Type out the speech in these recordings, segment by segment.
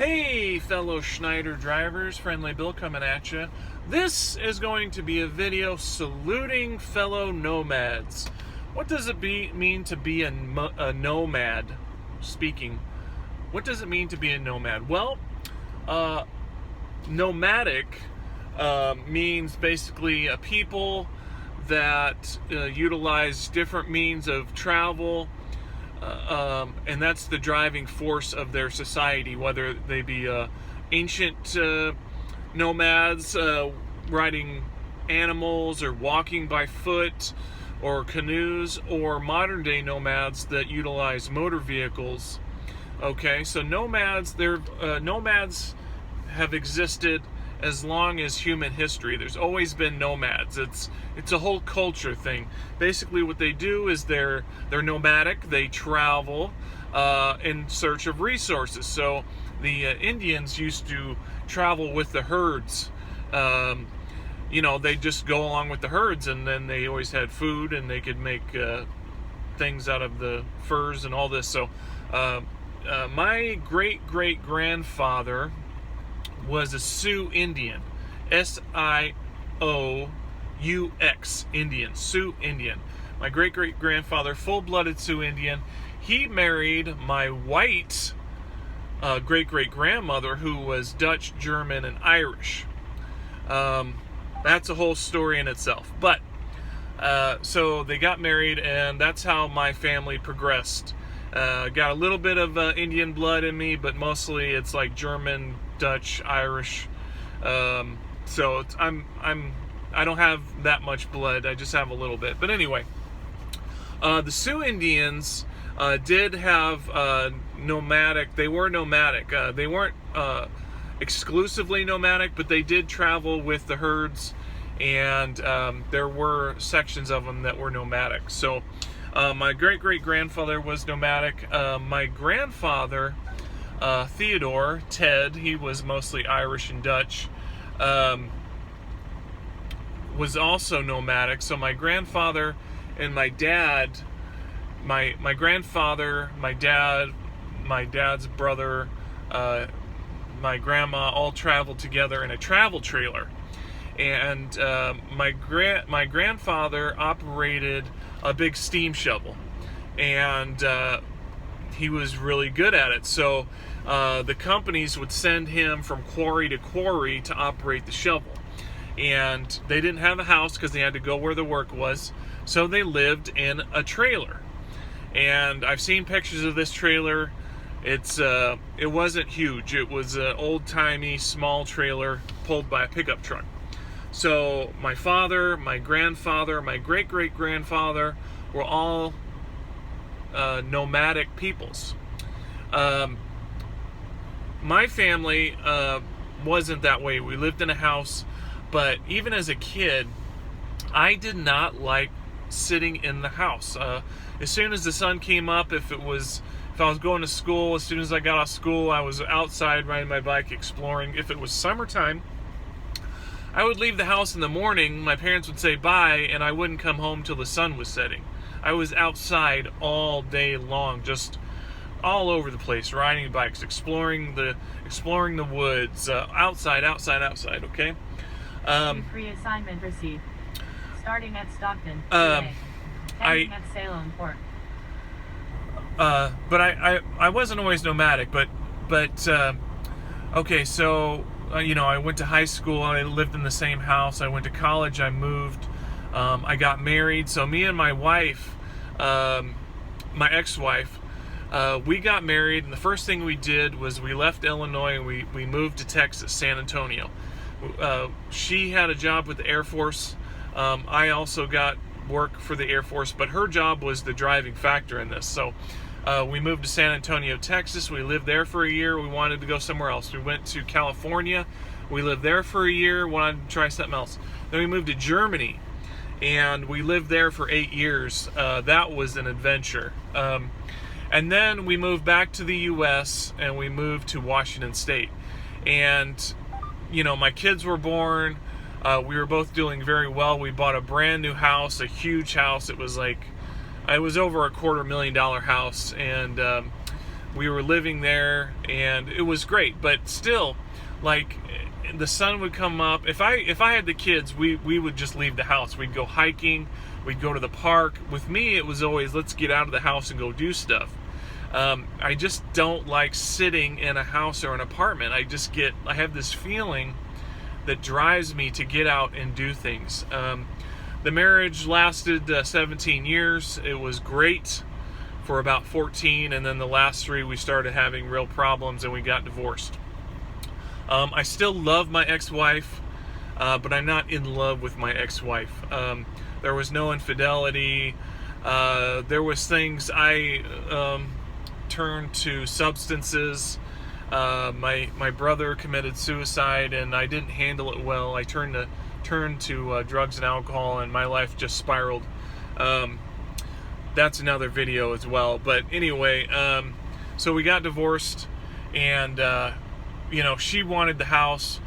Hey, fellow Schneider drivers, Friendly Bill coming at you. This is going to be a video saluting fellow nomads. What does it mean to be a nomad? What does it mean to be a nomad? Well, nomadic means basically a people that utilize different means of travel. And that's the driving force of their society, whether they be ancient nomads riding animals or walking by foot or canoes, or modern day nomads that utilize motor vehicles. Okay, so nomads have existed as long as human history. There's always been nomads. It's a whole culture thing. Basically what they do is they're nomadic. They travel in search of resources. So the Indians used to travel with the herds. They just go along with the herds, and then they always had food, and they could make things out of the furs and all this. So my great-great-grandfather was a Sioux Indian, S-I-O-U-X Indian, Sioux Indian. My great-great-grandfather, full-blooded Sioux Indian. He married my white great-great-grandmother, who was Dutch, German, and Irish. That's a whole story in itself. But so they got married, and that's how my family progressed. Got a little bit of Indian blood in me, but mostly it's like German, Dutch, Irish. So I don't have that much blood. I just have a little bit. But anyway, the Sioux Indians did have nomadic. They were nomadic. They weren't exclusively nomadic, but they did travel with the herds, and there were sections of them that were nomadic. So my great-great-grandfather was nomadic. My grandfather, Theodore, Ted, he was mostly Irish and Dutch, was also nomadic. So my grandfather and my dad, my grandfather, my dad, my dad's brother, my grandma all traveled together in a travel trailer. And my grandfather operated a big steam shovel, and he was really good at it. So the companies would send him from quarry to quarry to operate the shovel, and they didn't have a house because they had to go where the work was, so they lived in a trailer. And I've seen pictures of this trailer. It wasn't huge. It was an old-timey small trailer pulled by a pickup truck. So my father, my grandfather, my great-great-grandfather were all nomadic peoples. My family wasn't that way. We lived in a house, but even as a kid, I did not like sitting in the house. As soon as the sun came up, if I was going to school, as soon as I got off school, I was outside riding my bike, exploring. If it was summertime, I would leave the house in the morning. My parents would say bye, and I wouldn't come home till the sun was setting. I was outside all day long, just all over the place, riding bikes, exploring the woods, outside, okay? Free assignment received. Starting at Stockton, today. Ending at Salem Port. But I wasn't always nomadic, but okay, so I went to high school, I lived in the same house. I went to college, I moved, I got married. So me and my wife, my ex-wife, we got married, and the first thing we did was we left Illinois and we moved to Texas, San Antonio. She had a job with the Air Force. I also got work for the Air Force, but her job was the driving factor in this. So we moved to San Antonio, Texas. We lived there for a year. We wanted to go somewhere else. We went to California. We lived there for a year, wanted to try something else. Then we moved to Germany, and we lived there for 8 years. That was an adventure. And then we moved back to the U.S., and we moved to Washington State. And, my kids were born. We were both doing very well. We bought a brand new house, a huge house. It was over $250,000 house, and we were living there, and it was great. But still, like, the sun would come up. If I had the kids, we would just leave the house. We'd go hiking. We'd go to the park. With me, it was always, let's get out of the house and go do stuff. I just don't like sitting in a house or an apartment. I have this feeling that drives me to get out and do things. The marriage lasted 17 years. It was great for about 14, and then the last 3 we started having real problems and we got divorced. I still love my ex-wife, but I'm not in love with my ex-wife. There was no infidelity. There was things I turned to substances. My brother committed suicide, and I didn't handle it well. I turned to drugs and alcohol, and my life just spiraled. That's another video as well. But anyway, so we got divorced, and she wanted the house,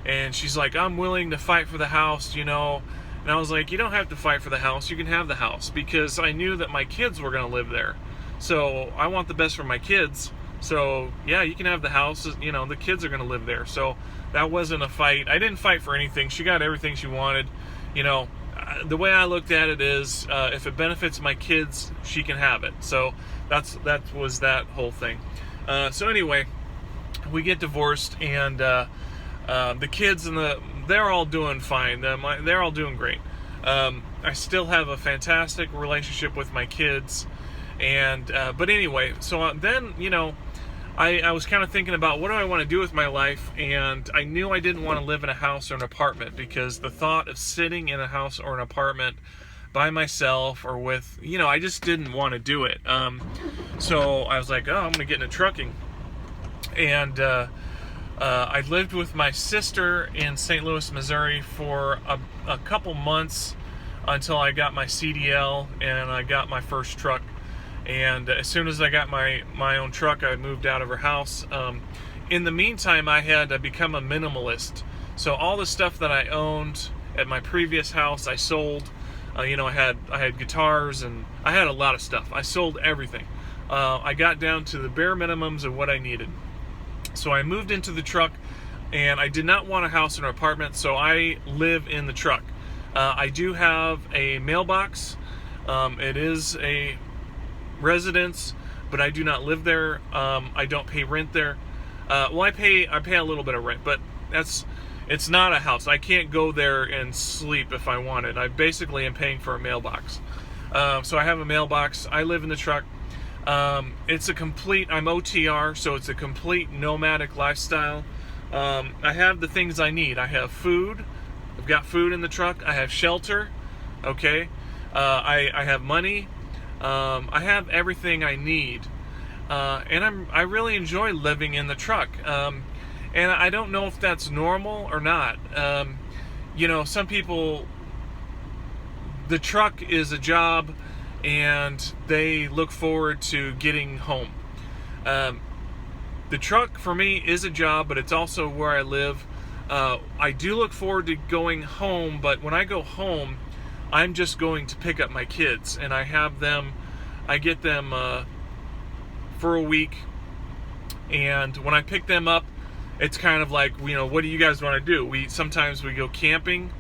and she's like, I'm willing to fight for the house, And I was like, you don't have to fight for the house. You can have the house, because I knew that my kids were going to live there. So I want the best for my kids. So yeah, you can have the house. The kids are going to live there. So that wasn't a fight. I didn't fight for anything. She got everything she wanted. The way I looked at it is, if it benefits my kids, she can have it. So that was that whole thing. So anyway, we get divorced, and the kids they're all doing fine. They're all doing great. I still have a fantastic relationship with my kids, and but anyway, so then I was kind of thinking about, what do I want to do with my life, and I knew I didn't want to live in a house or an apartment, because the thought of sitting in a house or an apartment by myself or with, I just didn't want to do it. So I was like, I'm going to get into trucking. And I lived with my sister in St. Louis, Missouri for a couple months until I got my CDL and I got my first truck. And as soon as I got my own truck, I moved out of her house. In the meantime, I had become a minimalist. So all the stuff that I owned at my previous house, I sold. I had guitars, and I had a lot of stuff. I sold everything. I got down to the bare minimums of what I needed. So I moved into the truck, and I did not want a house or an apartment, so I live in the truck. I do have a mailbox. It is a residence, but I do not live there. I don't pay rent there. I pay a little bit of rent, but it's not a house. I can't go there and sleep if I wanted. I basically am paying for a mailbox. So I have a mailbox. I live in the truck. I'm OTR, so it's a complete nomadic lifestyle. I have the things I need. I have food. I've got food in the truck. I have shelter. Okay. I have money. I have everything I need. And I really enjoy living in the truck. And I don't know if that's normal or not. Some people, the truck is a job, and they look forward to getting home. The truck for me is a job, but it's also where I live. I do look forward to going home, but when I go home, I'm just going to pick up my kids, and I get them for a week, and when I pick them up, it's kind of like, what do you guys want to do? Sometimes we go camping,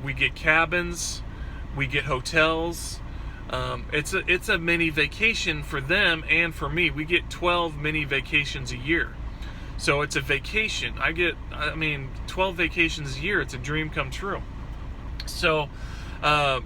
we get cabins, we get hotels. It's a mini vacation for them and for me. We get 12 mini vacations a year. So it's a vacation. 12 vacations a year. It's a dream come true. So I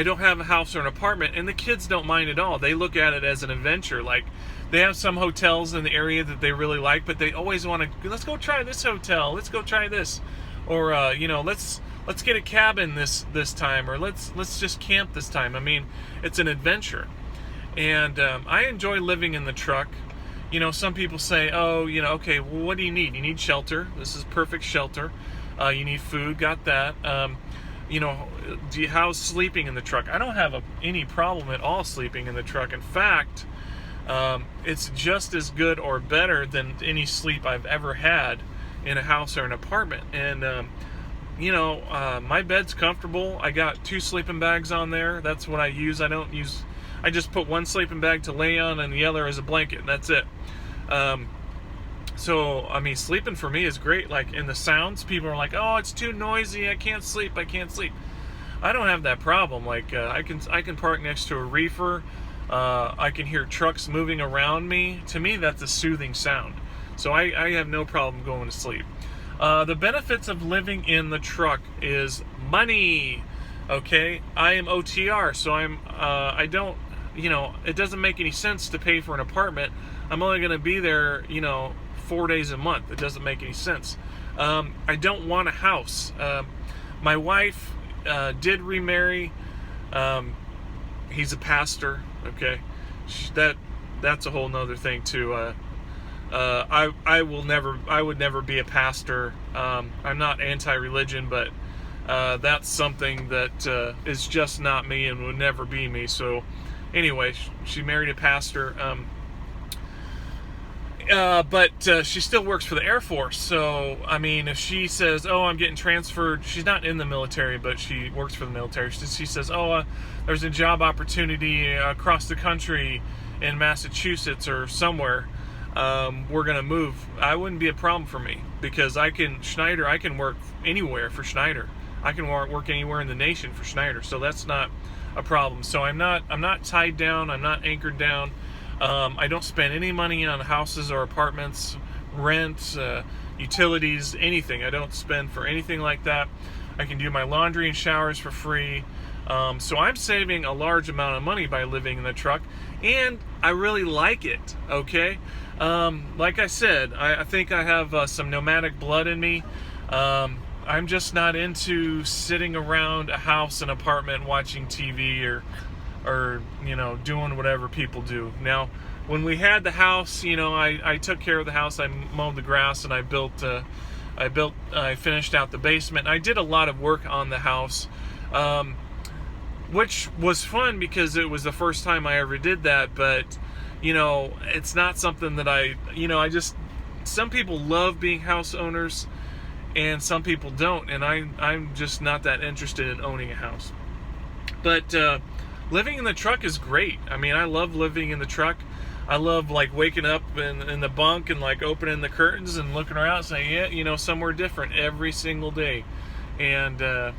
don't have a house or an apartment, and the kids don't mind at all. They look at it as an adventure. Like, they have some hotels in the area that they really like, but they always want to, let's go try this hotel. Let's go try this. Or, let's get a cabin this time, or let's just camp this time. It's an adventure. And I enjoy living in the truck. Some people say, okay, well, what do you need? You need shelter. This is perfect shelter. You need food. Got that. How's sleeping in the truck? I don't have any problem at all sleeping in the truck. In fact, it's just as good or better than any sleep I've ever had in a house or an apartment. And my bed's comfortable. I got 2 sleeping bags on there. That's what I use. I don't use I just put one sleeping bag to lay on and the other is a blanket, and that's it. So, I mean, sleeping for me is great. Like, in the sounds, people are like, oh, it's too noisy, I can't sleep. I don't have that problem. Like, I can park next to a reefer. I can hear trucks moving around me. To me, that's a soothing sound. So I have no problem going to sleep. The benefits of living in the truck is money. Okay, I am OTR, so I don't, it doesn't make any sense to pay for an apartment. I'm only going to be there, 4 days a month. It doesn't make any sense. I don't want a house. My wife did remarry. He's a pastor. Okay, that's a whole nother thing too. I would never be a pastor. I'm not anti-religion, but that's something that is just not me and would never be me. So anyway, she married a pastor. But she still works for the Air Force. So, I mean, if she says, oh, I'm getting transferred, she's not in the military, but she works for the military. She says, oh, there's a job opportunity across the country in Massachusetts or somewhere. We're going to move. I wouldn't be a problem for me because I can work anywhere for Schneider. I can work anywhere in the nation for Schneider. So that's not a problem. So I'm not tied down. I'm not anchored down. I don't spend any money on houses or apartments, rent, utilities, anything. I don't spend for anything like that. I can do my laundry and showers for free. So I'm saving a large amount of money by living in the truck, and I really like it, okay? Like I said, I think I have some nomadic blood in me. I'm just not into sitting around a house, an apartment, watching TV or doing whatever people do. Now, when we had the house, I took care of the house. I mowed the grass and I finished out the basement. I did a lot of work on the house, which was fun because it was the first time I ever did that. But, it's not something that some people love being house owners and some people don't. And I'm just not that interested in owning a house. But, living in the truck is great. I mean, I love living in the truck. I love waking up in the bunk and opening the curtains and looking around and saying, yeah, somewhere different every single day. And, I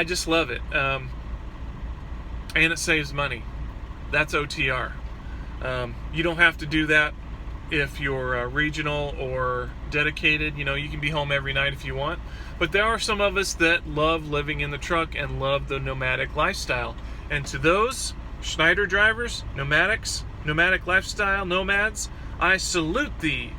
just love it. And it saves money. That's OTR. You don't have to do that if you're regional or dedicated. You can be home every night if you want. But there are some of us that love living in the truck and love the nomadic lifestyle. And to those Schneider drivers, nomadic lifestyle, nomads, I salute thee.